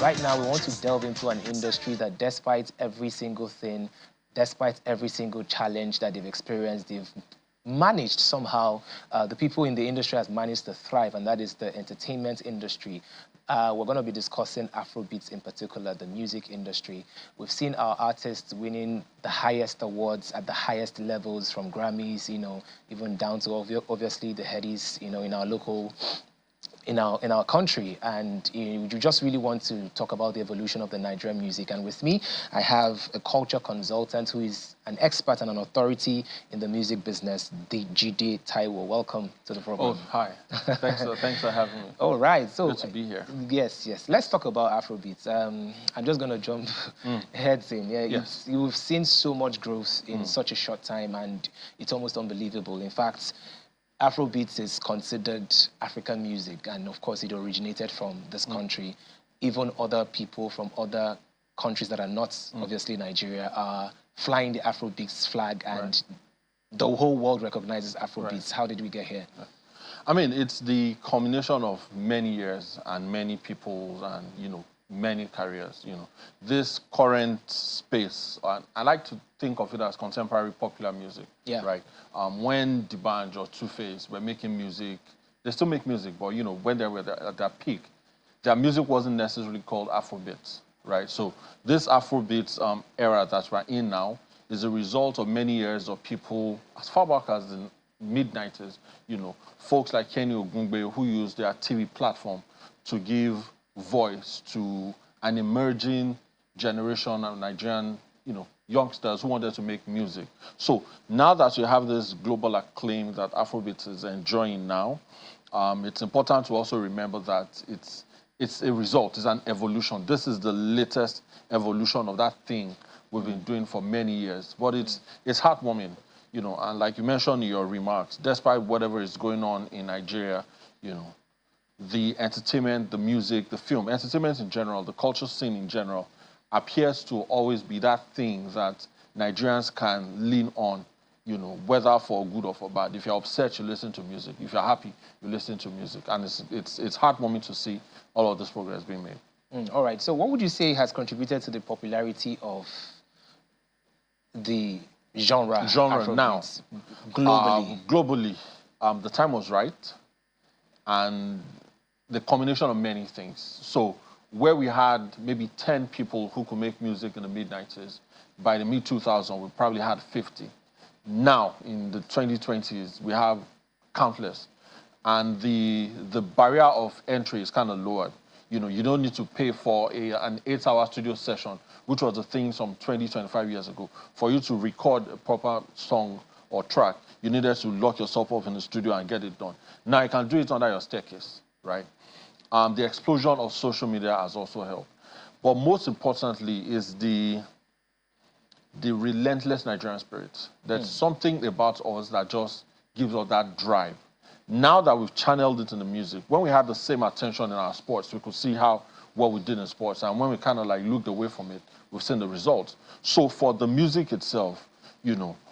right now we want to delve into an industry that despite every single thing, despite every single challenge that they've experienced, they've managed somehow, the people in the industry has managed to thrive, and that is the entertainment industry. We're going to be discussing Afrobeats in particular, the music industry. We've seen our artists winning the highest awards at the highest levels, from Grammys, even down to obviously the headies, in our local in our country. And you just really want to talk about the evolution of the Nigerian music. And with me, I have a culture consultant who is an expert and an authority in the music business, Jide Taiwo. Welcome to the program. Oh, hi. Thanks for having me. All right. So, good to be here. Yes. Let's talk about Afrobeats. I'm just going to jump heads in. Yeah, yes. You've seen so much growth in such a short time, and it's almost unbelievable. In fact, Afrobeats is considered African music, and of course it originated from this country. Even other people from other countries that are not obviously Nigeria are flying the Afrobeats flag, and the whole world recognizes Afrobeats. How did we get here? I mean, it's the combination of many years and many people and, many careers, This current space, and I like to think of it as contemporary popular music, right? When D'banj or Two-Face were making music, they still make music, but, when they were at their peak, their music wasn't necessarily called Afrobeats, right? So this Afrobeats era that we're in now is a result of many years of people, as far back as the mid-90s, folks like Kenny Ogungbe, who used their TV platform to give voice to an emerging generation of Nigerian, youngsters who wanted to make music. So now that you have this global acclaim that Afrobeat is enjoying now, it's important to also remember that it's a result, it's an evolution. This is the latest evolution of that thing we've been doing for many years. But it's heartwarming, and like you mentioned in your remarks, despite whatever is going on in Nigeria, the entertainment, the music, the film, entertainment in general, the culture scene in general, appears to always be that thing that Nigerians can lean on, whether for good or for bad. If you're upset, you listen to music. If you're happy, you listen to music. And it's heartwarming to see all of this progress being made. All right. So what would you say has contributed to the popularity of the genre now? Globally? The time was right, and the combination of many things. So where we had maybe 10 people who could make music in the mid-90s, by the mid-2000s, we probably had 50. Now, in the 2020s, we have countless. And the barrier of entry is kind of lowered. You don't need to pay for an 8-hour studio session, which was the thing some 20, 25 years ago. For you to record a proper song or track, you needed to lock yourself up in the studio and get it done. Now you can do it under your staircase, right? The explosion of social media has also helped. But most importantly is the relentless Nigerian spirit. There's something about us that just gives us that drive. Now that we've channeled it in the music, when we had the same attention in our sports, we could see what we did in sports. And when we kind of looked away from it, we've seen the results. So for the music itself,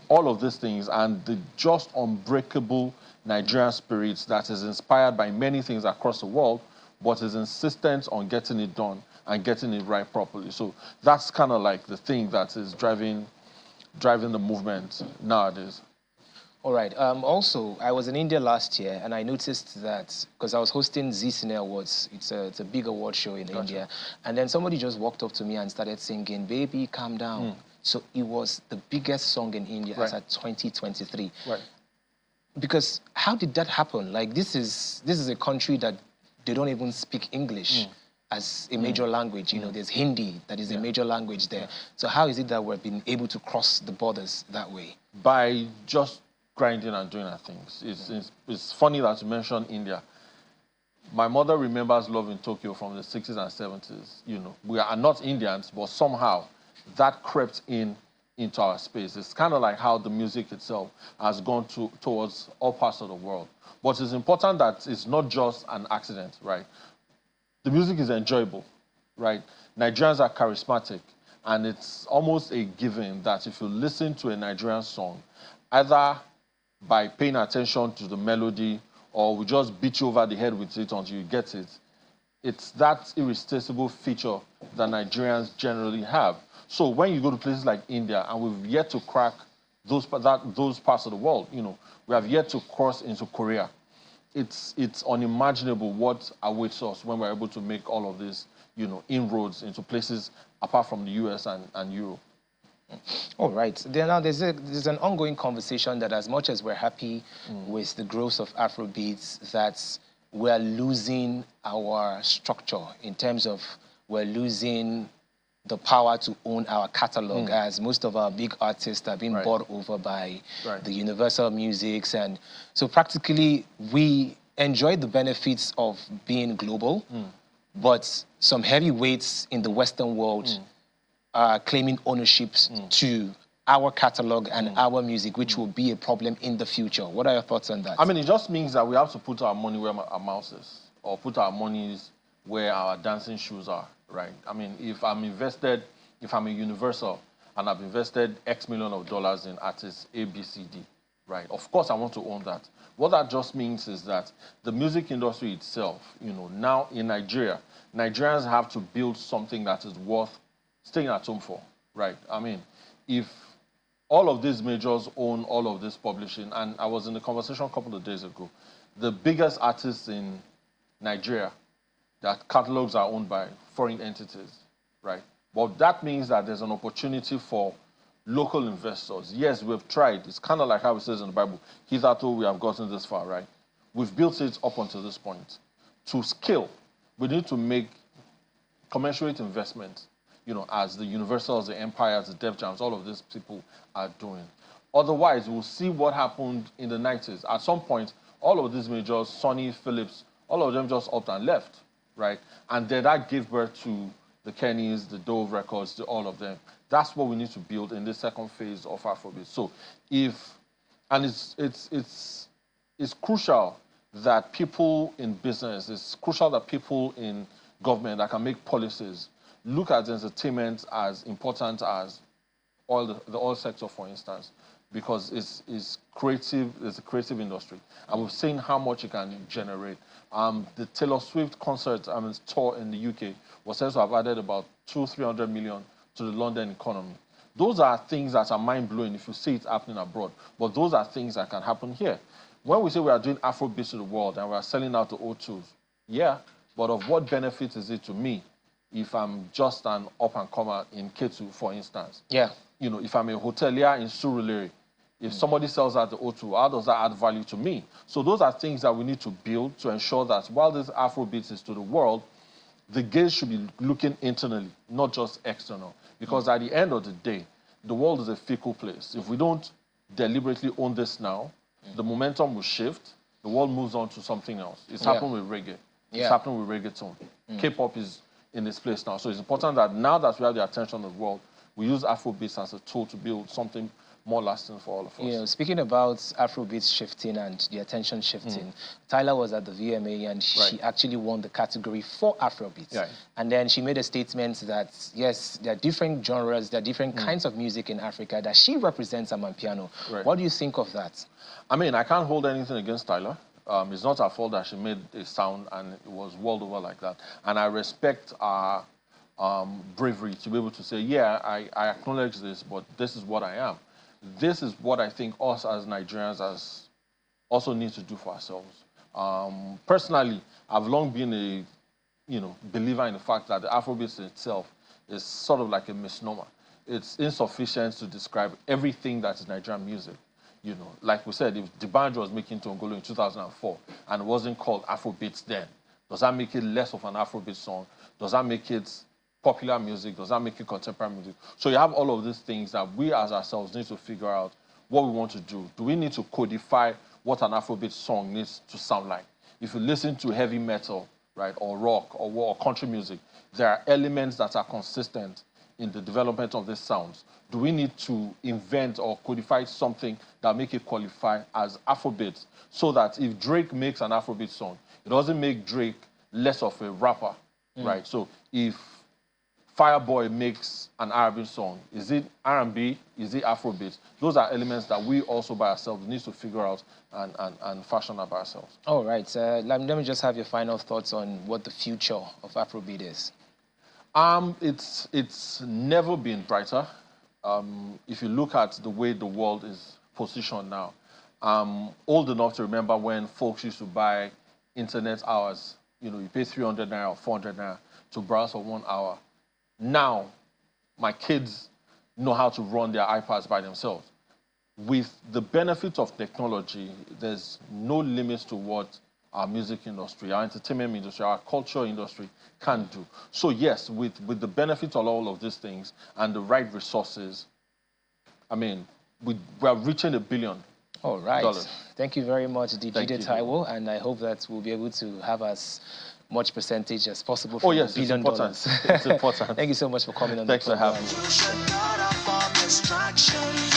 all of these things and the just unbreakable Nigerian spirits that is inspired by many things across the world, but is insistent on getting it done and getting it right properly. So that's kind of the thing that is driving the movement nowadays. All right. Also, I was in India last year, and I noticed that because I was hosting Zee Cine Awards. It's a big award show in India. And then somebody just walked up to me and started singing, "Baby, Calm Down." So it was the biggest song in India as at 2023. Right. Because how did that happen? This is a country that they don't even speak English as a major language. There's Hindi that is a major language there. So how is it that we've been able to cross the borders that way? By just grinding and doing our things. It's funny that you mentioned India. My mother remembers Love in Tokyo from the 60s and 70s. We are not Indians, but somehow that crept into our space. It's kind of like how the music itself has gone towards all parts of the world. But it's important that it's not just an accident, right? The music is enjoyable, right? Nigerians are charismatic, and it's almost a given that if you listen to a Nigerian song, either by paying attention to the melody or we just beat you over the head with it until you get it, it's that irresistible feature that Nigerians generally have. So when you go to places like India, and we've yet to crack those parts of the world, you know, we have yet to cross into Korea. It's unimaginable what awaits us when we're able to make all of this, you know, inroads into places apart from the US and Europe. All right. Now there's an ongoing conversation that as much as we're happy with the growth of Afrobeats, that we're losing our structure in terms of we're losing the power to own our catalog, as most of our big artists are being bought over by the Universal Musics. And so practically we enjoy the benefits of being global, but some heavyweights in the Western world are claiming ownerships to our catalog and our music, which will be a problem in the future. What are your thoughts on that? I mean, it just means that we have to put our money where our mouth is, or put our monies where our dancing shoes are, right? I mean, if I'm a Universal and I've invested X million of dollars in artists A, B, C, D, right? Of course, I want to own that. What that just means is that the music industry itself, you know, now in Nigeria, Nigerians have to build something that is worth staying at home for, right? I mean, if all of these majors own all of this publishing, and I was in a conversation a couple of days ago, the biggest artists in Nigeria, their catalogs are owned by foreign entities, right? But that means that there's an opportunity for local investors. Yes, we've tried. It's kind of like how it says in the Bible, hitherto we have gotten this far, right? We've built it up until this point. To scale, we need to make commensurate investments, you know, as the Universals, the Empires, the Def Jams, all of these people are doing. Otherwise, we'll see what happened in the 90s. At some point, all of these majors, Sony, Philips, all of them just upped and left, right? And then that gave birth to the Kennys, the Dove Records, all of them. That's what we need to build in the second phase of Afrobeat. So it's crucial that people in business, it's crucial that people in government that can make policies look at entertainment as important as the oil sector, for instance, because it's creative. It's a creative industry, and we've seen how much it can generate. The Taylor Swift concert tour in the UK was said to have added about 200-300 million to the London economy. Those are things that are mind-blowing if you see it happening abroad, but those are things that can happen here. When we say we are doing Afrobeat to the world and we are selling out the O2s, yeah, but of what benefit is it to me if I'm just an up-and-comer in Ketu, for instance? Yeah. You know, if I'm a hotelier in Surulere, if somebody sells out the O2, how does that add value to me? So those are things that we need to build to ensure that while this Afrobeat is to the world, the gaze should be looking internally, not just external. Because at the end of the day, the world is a fickle place. If we don't deliberately own this now, the momentum will shift, the world moves on to something else. It's happened with reggae. It's happened with reggaeton. K-pop is in this place now. So it's important that now that we have the attention of the world, we use Afrobeats as a tool to build something more lasting for all of us. You know, speaking about Afrobeats shifting and the attention shifting, Tyler was at the VMA and she actually won the category for Afrobeats. Right. And then she made a statement that, yes, there are different genres, there are different kinds of music in Africa that she represents Amapiano. Right. What do you think of that? I mean, I can't hold anything against Tyler. It's not her fault that she made a sound and it was world over like that. And I respect our bravery to be able to say, yeah, I acknowledge this, but this is what I am. This is what I think us as Nigerians also need to do for ourselves. Personally, I've long been a believer in the fact that the Afrobeat itself is sort of like a misnomer. It's insufficient to describe everything that is Nigerian music. You know, like we said, if D'banj was making Tongolo in 2004 and it wasn't called Afrobeats then, does that make it less of an Afrobeat song? Does that make it popular music? Does that make it contemporary music? So you have all of these things that we as ourselves need to figure out what we want to do. Do we need to codify what an Afrobeat song needs to sound like? If you listen to heavy metal, right, or rock or country music, there are elements that are consistent in the development of these sounds. Do we need to invent or codify something that make it qualify as Afrobeat so that if Drake makes an Afrobeat song, it doesn't make Drake less of a rapper, right? So if Fireboy makes an Arabic song. Is it R&B? Is it Afrobeat? Those are elements that we also by ourselves need to figure out and fashion up ourselves. All right. Let me just have your final thoughts on what the future of Afrobeat is. It's never been brighter. If you look at the way the world is positioned now, old enough to remember when folks used to buy internet hours. You know, you pay 300 naira or 400 naira to browse for 1 hour. Now, my kids know how to run their iPads by themselves. With the benefit of technology, there's no limits to what our music industry, our entertainment industry, our culture industry can do. So yes, with the benefit of all of these things and the right resources, I mean, we are reaching $1 billion. All right. Thank you very much, Dijide Taiwo, and I hope that we'll be able to have as much percentage as possible from $1 billion. It's important. Thank you so much for coming on the program. Thanks for having me.